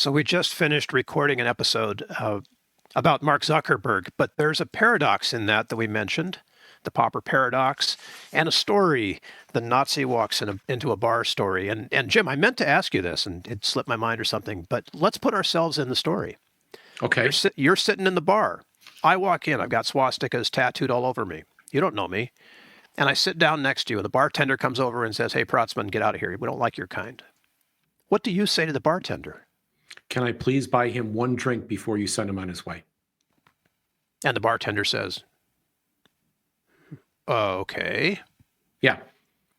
So we just finished recording an episode about Mark Zuckerberg, but there's a paradox in that we mentioned, the Popper paradox, and a story. The Nazi walks into a bar story. And Jim, I meant to ask you this, and it slipped my mind or something, but let's put ourselves in the story. Okay. You're sitting in the bar. I walk in. I've got swastikas tattooed all over me. You don't know me. And I sit down next to you, and the bartender comes over and says, "Hey, Protzmann, get out of here. We don't like your kind." What do you say to the bartender? Can I please buy him one drink before you send him on his way? And the bartender says, okay. Yeah.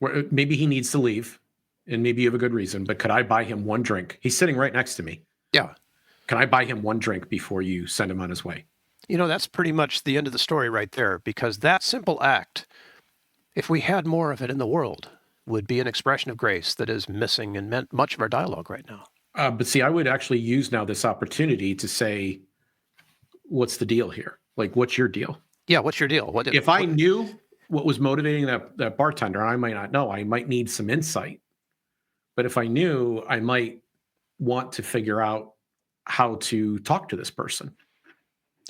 Maybe he needs to leave, and maybe you have a good reason, but could I buy him one drink? He's sitting right next to me. Yeah. Can I buy him one drink before you send him on his way? You know, that's pretty much the end of the story right there, because that simple act, if we had more of it in the world, would be an expression of grace that is missing in much of our dialogue right now. But see, I would actually use now this opportunity to say, what's the deal here? Like, what's your deal? Yeah, what's your deal? If I knew what was motivating that bartender, I might not know. I might need some insight. But if I knew, I might want to figure out how to talk to this person.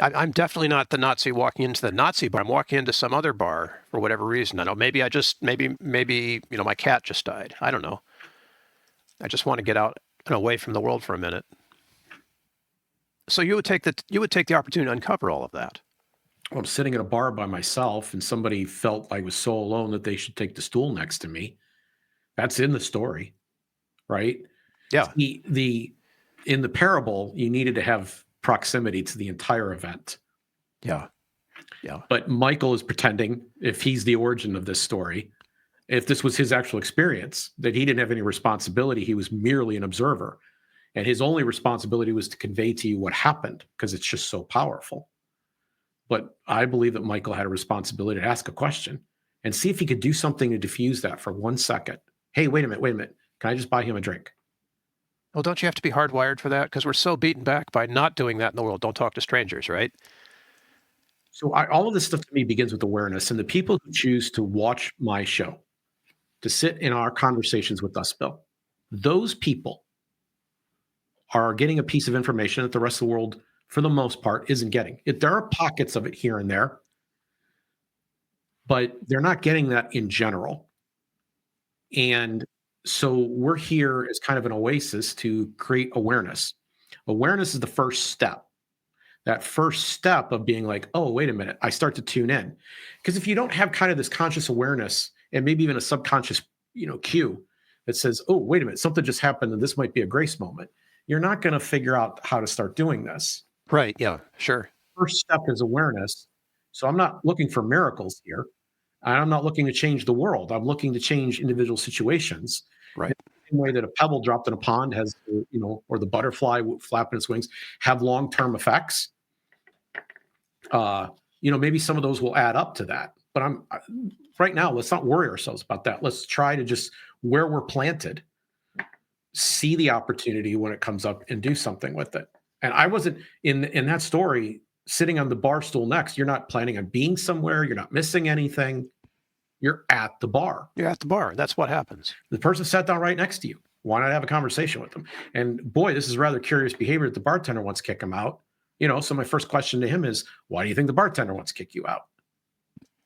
I'm definitely not the Nazi walking into the Nazi bar. I'm walking into some other bar for whatever reason. I know maybe my cat just died. I don't know. I just want to get out and away from the world for a minute. So you would take the opportunity to uncover all of that. Well, I'm sitting at a bar by myself, and somebody felt I was so alone that they should take the stool next to me. That's in the story, right? Yeah. In the parable, you needed to have proximity to the entire event. Yeah. Yeah. But Michael is pretending, if he's the origin of this story, if this was his actual experience, that he didn't have any responsibility. He was merely an observer. And his only responsibility was to convey to you what happened, because it's just so powerful. But I believe that Michael had a responsibility to ask a question and see if he could do something to diffuse that for 1 second. Hey, wait a minute. Can I just buy him a drink? Well, don't you have to be hardwired for that? Because we're so beaten back by not doing that in the world. Don't talk to strangers, right? So all of this stuff to me begins with awareness. And the people who choose to watch my show, to sit in our conversations with us, Bill, those people are getting a piece of information that the rest of the world, for the most part, isn't getting. There are pockets of it here and there, but they're not getting that in general. And so we're here as kind of an oasis to create awareness. Awareness is the first step. That first step of being like, oh, wait a minute, I start to tune in. Because if you don't have kind of this conscious awareness and maybe even a subconscious, cue that says, oh, wait a minute, something just happened and this might be a grace moment, you're not going to figure out how to start doing this. Right. Yeah, sure. First step is awareness. So I'm not looking for miracles here. I'm not looking to change the world. I'm looking to change individual situations. Right. The same way that a pebble dropped in a pond has, or the butterfly flapping its wings have long-term effects. Maybe some of those will add up to that. But right now, let's not worry ourselves about that. Let's try to just, where we're planted, see the opportunity when it comes up and do something with it. And I wasn't in that story sitting on the bar stool next. You're not planning on being somewhere. You're not missing anything. You're at the bar. You're at the bar. That's what happens. The person sat down right next to you. Why not have a conversation with them? And boy, this is rather curious behavior that the bartender wants to kick him out. So my first question to him is, why do you think the bartender wants to kick you out?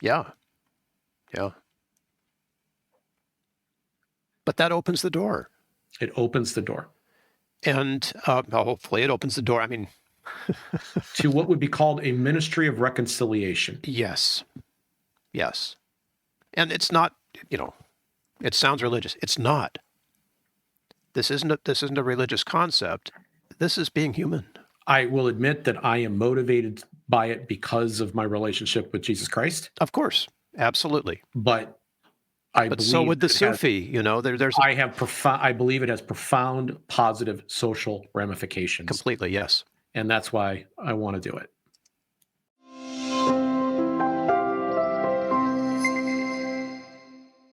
Yeah. Yeah. But that opens the door. It opens the door. And hopefully it opens the door. I mean, to what would be called a ministry of reconciliation. Yes. Yes. And it's not, it sounds religious. It's not. This isn't a religious concept. This is being human. I will admit that I am motivated by it because of my relationship with Jesus Christ. Of course. Absolutely. But so would the Sufi, I believe it has profound positive social ramifications. Completely, yes. And that's why I want to do it.